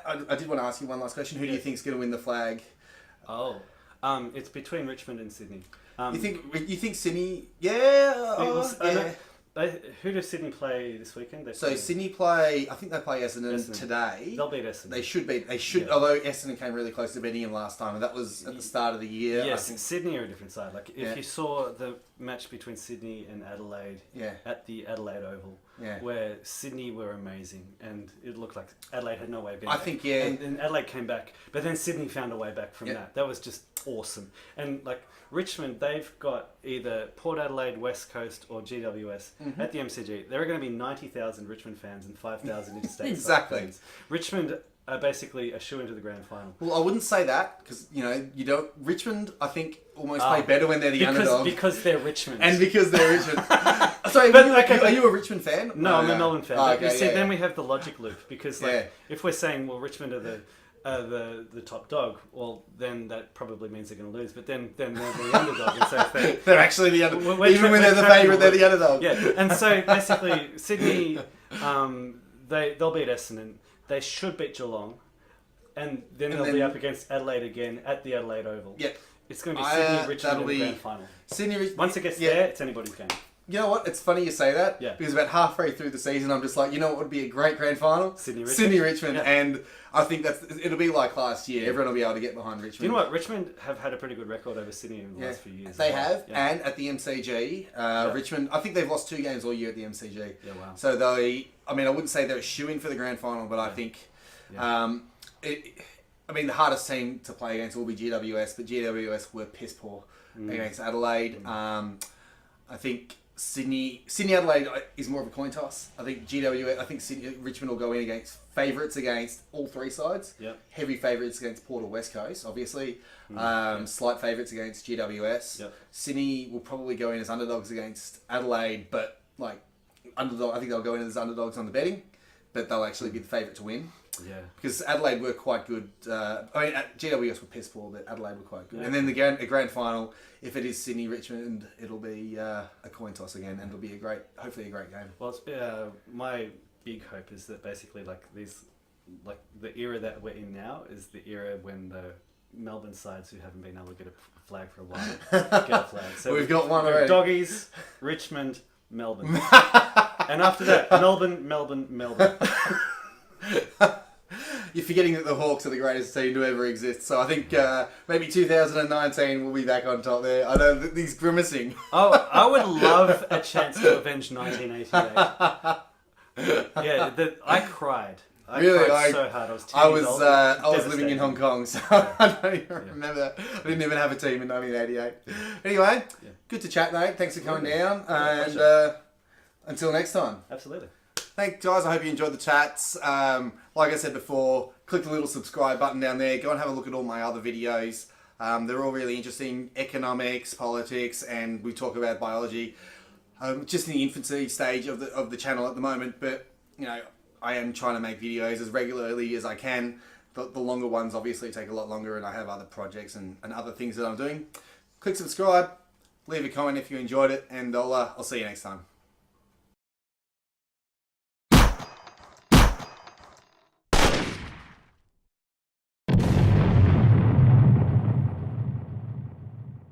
I did want to ask you one last question. Who do you think is going to win the flag? It's between Richmond and Sydney. You think Sydney? Yeah. Who does Sydney play this weekend? Sydney play. I think they play Essendon today. They'll beat Essendon. They should beat. They should. Yeah. Although Essendon came really close to beating them last time, and that was at the start of the year. Yes, Sydney are a different side. Like if you saw the match between Sydney and Adelaide at the Adelaide Oval, where Sydney were amazing, and it looked like Adelaide had no way of getting back. And Adelaide came back, but then Sydney found a way back from that. That was just awesome. And like Richmond, they've got either Port Adelaide, West Coast, or GWS at the MCG. There are going to be 90,000 Richmond fans and 5,000 interstate fans. Richmond are basically a shoe into the grand final. Well, I wouldn't say that because you don't. Richmond, I think, almost play better when they're the underdog because they're Richmond and because they're Richmond. Sorry, but are you a Richmond fan? No, I'm a Melbourne fan. Then we have the logic loop because if we're saying Richmond are the top dog, well, then that probably means they're going to lose. But then they're the underdog, and so they're actually the underdog. Even when they're the favourite, they're the underdog. Yeah, and so basically Sydney, they'll beat Essendon. They should beat Geelong, and then they'll be up against Adelaide again at the Adelaide Oval. Yeah, it's going to be Sydney Richmond in the grand final. Once it gets there, it's anybody's game. You know what? It's funny you say that. Yeah. Because about halfway through the season, I'm just like, you know what would be a great grand final? Sydney Richmond. And I think it'll be like last year. Everyone will be able to get behind Richmond. Do you know what? Richmond have had a pretty good record over Sydney in the last few years. They have. Yeah. And at the MCG, Richmond, I think they've lost 2 games all year at the MCG. Yeah, wow. So I wouldn't say they're a shoo-in for the grand final, but I think, the hardest team to play against will be GWS, but GWS were piss poor against Adelaide. I think Sydney Adelaide is more of a coin toss. I think Richmond will go in against favourites against all 3 sides. Yep. Heavy favourites against Port or West Coast, obviously. Slight favourites against GWS. Yep. Sydney will probably go in as underdogs against Adelaide, but underdog. I think they'll go in as underdogs on the betting, but they'll actually be the favourite to win. Yeah. Because Adelaide were quite good. GWS were piss poor, but Adelaide were quite good. Yeah. And then the grand final, if it is Sydney Richmond, it'll be a coin toss again, and it'll be hopefully a great game. Well, my big hope is that basically the era that we're in now is the era when the Melbourne sides who haven't been able to get a flag for a while get a flag. So we've got one already. Doggies, Richmond, Melbourne, and after that, Melbourne. You're forgetting that the Hawks are the greatest team to ever exist. So I think maybe 2019 will be back on top there. I know that he's grimacing. Oh, I would love a chance to avenge 1988. I cried. I cried so hard. I was living in Hong Kong, so I don't even remember that. I didn't even have a team in 1988. Anyway, good to chat, mate. Thanks for coming down. And until next time. Absolutely. Thanks, guys. I hope you enjoyed the chats. Like I said before, click the little subscribe button down there. Go and have a look at all my other videos. They're all really interesting. Economics, politics, and we talk about biology. Just in the infancy stage of the channel at the moment, but I am trying to make videos as regularly as I can. The longer ones obviously take a lot longer, and I have other projects and other things that I'm doing. Click subscribe, leave a comment if you enjoyed it, and I'll see you next time.